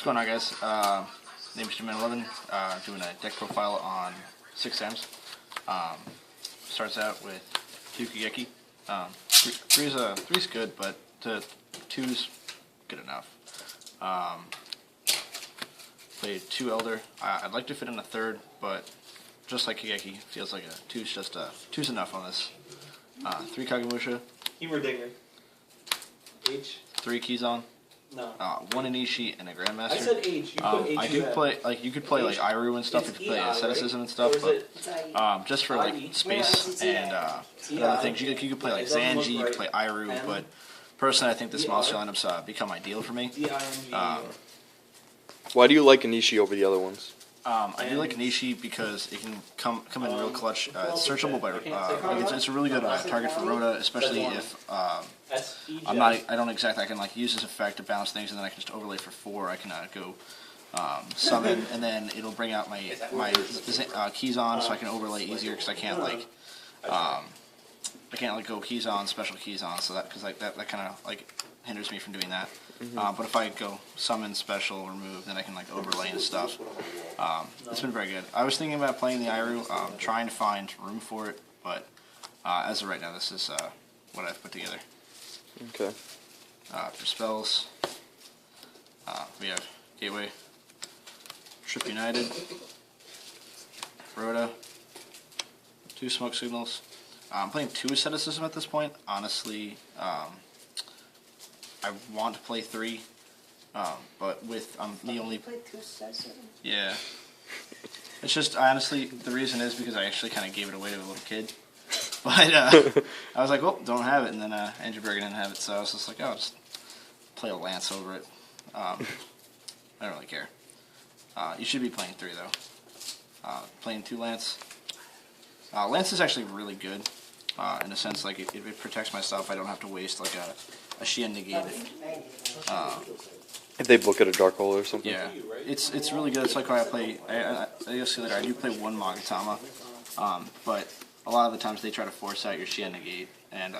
going on, guys? Name is Jim11. Doing a deck profile on 6 Ms. Starts out with 2 Kigeki. Three's good, but 2's good enough. Played 2 Elder. I'd like to fit in a 3rd, but just like Kigeki, feels like a 2's enough on this. 3 Kagemusha. Humor Dinger. H. 3 Kizon. No. 1 Anishi and a Grandmaster. I said H. You put H. I do play you could play like Iru and stuff. You could play asceticism and stuff, but just for like space and other things, you could play like Zanji, you could play Iru, but personally, I think the monster lineup's become ideal for me. Why do you like Anishi over the other ones? I do like Anishi because it can come in real clutch. It's searchable by it's a really good target for Rhoda, especially if I can like use this effect to bounce things, and then I can just overlay for 4. I can go summon, and then it'll bring out my keys on, so I can overlay easier because I can't go keys on, special keys on, so that that kind of like hinders me from doing that. But if I go summon, special, remove, then I can like overlay and stuff. It's been very good. I was thinking about playing the Iru, trying to find room for it, but as of right now, this is what I've put together. Okay. For spells, we have Gateway, Trip United, Rhoda, 2 Smoke Signals. I'm playing 2 Asceticism at this point. Honestly, I want to play 3, but with the only. Yeah. It's just honestly the reason is because I actually kind of gave it away to a little kid, but I was like, well, don't have it, and then Andrew Bergen didn't have it, so I was just like, oh, just play a Lance over it. I don't really care. You should be playing 3 though. Playing 2 Lance. Lance is actually really good in a sense, like it protects my stuff. I don't have to waste like a Shien negate. If they book at a dark hole or something. Yeah, it's really good. It's like how I play. You'll see later. I do play 1 Magatama, but a lot of the times they try to force out your Shien negate, and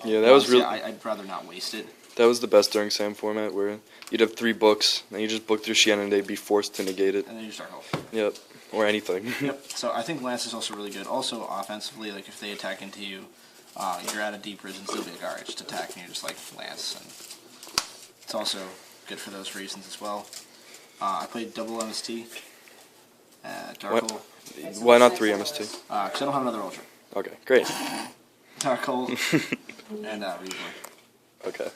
yeah, that was really. I'd rather not waste it. That was the best during Sam format, where you'd have 3 books, and you just book through Shien, and they'd be forced to negate it. And then you start hole. Yep, or anything. Yep. So I think Lance is also really good. Also offensively, like if they attack into you, you're out of deep prisons, they'll be like, alright, just attack, and you're just like Lance. And it's also good for those reasons as well. I played double MST, Dark Hole. Why not 3 MST? Because I don't have another Ultra. Okay, great. Dark Hole, and Reborn. Okay.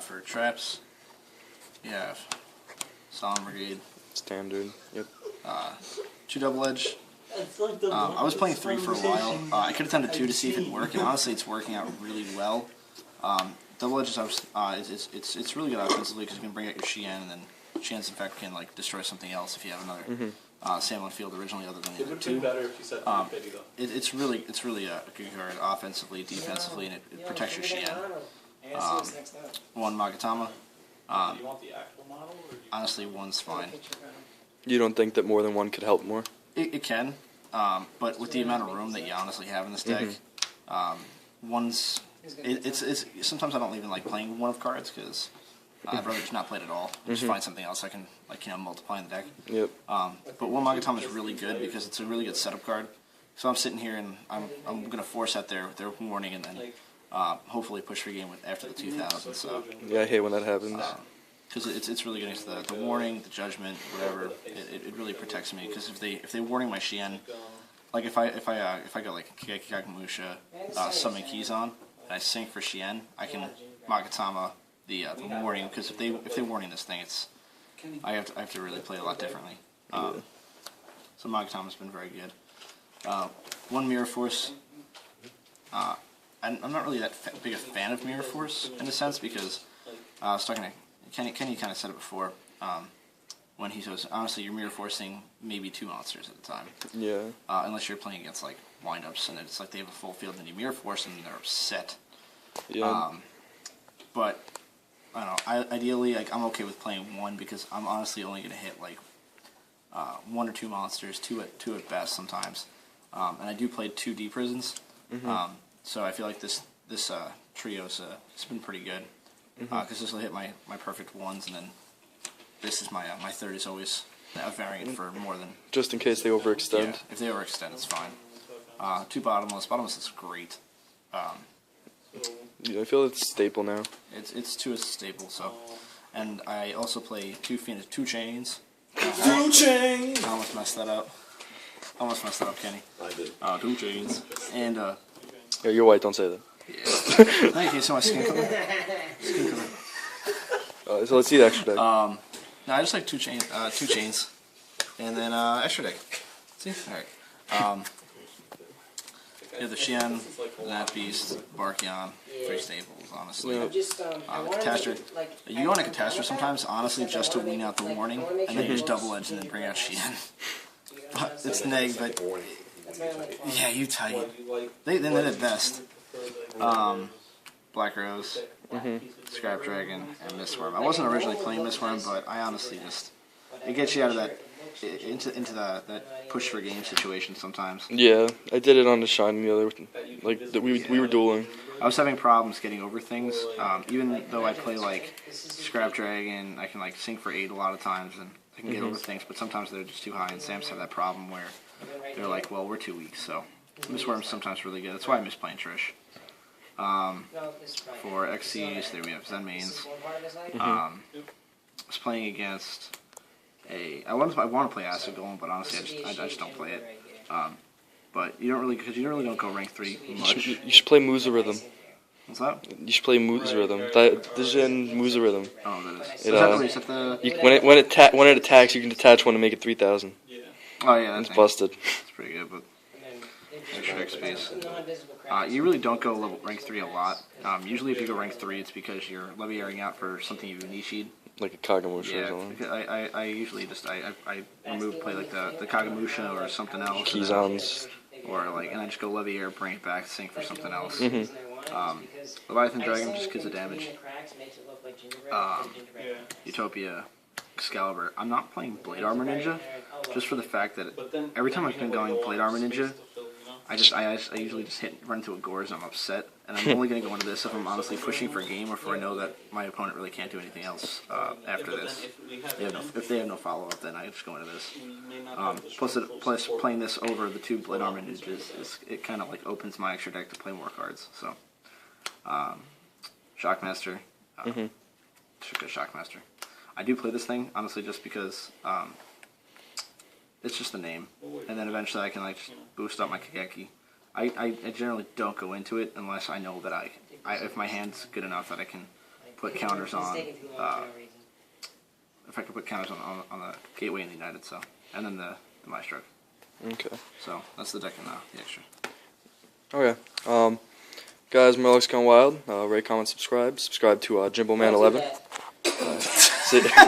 For traps, you have Solemn Brigade. Standard, yep. 2 Double Edge. I was playing 3 for a while. I could have done 2 to see if it worked, and honestly, it's working out really well. Double Edge is it's really good offensively because you can bring out your Shien, and then Shien's in fact can like destroy something else if you have another Sam on field originally other than the other 2. Better if you said It's really a good card offensively, defensively, and it protects your Shien. 1 Magatama. Do you want the actual model? Or Honestly, 1's fine. You don't think that more than 1 could help more? It can, but with the amount of room that you honestly have in this deck, 1's. It's sometimes I don't even like playing 1 of cards because I'd rather just not play it at all. Just find something else I can multiply in the deck. Yep. But 1 Magatama is really good because it's a really good setup card. So I'm sitting here and I'm gonna force out their warning and then hopefully push for game after the 2000. So yeah, I hate when that happens. Because it's really good against the warning, the judgment, whatever. It really protects me because if they warning my Shien, like if I go like Kagemusha, summon keys on, and I sync for Shien, I can Magatama the warning because if they warning this thing, I have to really play a lot differently. So Magatama's been very good. 1 Mirror Force. I'm not really that big a fan of Mirror Force in a sense because I was talking to Kenny kind of said it before when he says, honestly, you're mirror forcing maybe 2 monsters at a time. Yeah. Unless you're playing against like windups and it's like they have a full field and you mirror force them and they're upset. Yeah. But I don't know. Ideally, like I'm okay with playing 1 because I'm honestly only going to hit like 1 or 2 monsters, 2 at best sometimes. And I do play 2 deep prisons. So I feel like this trio's it's been pretty good. because this will hit my perfect ones, and then this is my my third is always a variant for more than. Just in case they overextend. Yeah, if they overextend, it's fine. Two bottomless. Bottomless is great. Yeah, I feel it's staple now. It's two is staple. So, and I also play two chains. Two chains. I almost messed that up. Kenny. I did. 2 chains. And Yeah, you're white. Don't say that. yeah. Thank you so much, skin color. Skin color. So let's see the extra deck. No, I just like 2 chains, and then extra deck. See, all right. You have the Xian, that beast, Barkion, 3 staples. Honestly, Catastor. You go on a Catastor sometimes, honestly, just to wean out the warning, and then you just double edge and then bring out Xian. But it's neg, but yeah, you tight. They're the best. Black Rose, Scrap Dragon, and Mistworm. I wasn't originally playing Mistworm, but I honestly just it gets you out of that into that push for game situation sometimes. Yeah, I did it on the shine the other, we were dueling. I was having problems getting over things, even though I play like Scrap Dragon, I can like sink for 8 a lot of times, and I can get over things, but sometimes they're just too high, and Sam's have that problem where they're like, well, we're too weak, so Mistworm's sometimes really good. That's why I miss playing Trish. For XCs, there we have Zen Mains. I was playing against I want to play Acid Golem, but honestly, I just don't play it. But you don't really, because you really don't go rank 3 much. You should play Musa Rhythm. What's that? You should play Musa Rhythm. The Zen Musa Rhythm. Oh, that is. When it attacks, you can detach one to make it 3,000. Oh yeah, it's busted. It's pretty good, but extra deck space. You really don't go rank 3 a lot. Usually, if you go rank 3, it's because you're leviating out for something you Nishi'd. Like a Kagamusha yeah, or something. I usually just I play like the Kagamusha or something else. Kizans. Or like, and I just go Leviair, bring it back, sink for something else. Leviathan Dragon just gives a damage. Utopia, Excalibur. I'm not playing Blade Armor Ninja, just for the fact that every time I've been going Blade Armor Ninja, I usually just run into a Gorz and I'm upset, and I'm only going to go into this if I'm honestly pushing for a game or if I know that my opponent really can't do anything else after this. If they have no follow-up, then I just go into this. Plus playing this over the 2 Blade Armor Ninjas, it kind of like opens my extra deck to play more cards. So, Shockmaster. Shockmaster. I do play this thing, honestly, just because it's just a name, and then eventually I can like just boost up my Kageki. I generally don't go into it unless I know that if my hand's good enough that I can put counters on. If I can put counters on the Gateway and the United, so and then the Maestro. Okay. So that's the deck and the extra. Okay. Guys, Murloc's Gone Wild. Rate, comment, subscribe. Subscribe to Jimbo Man 11. See ya.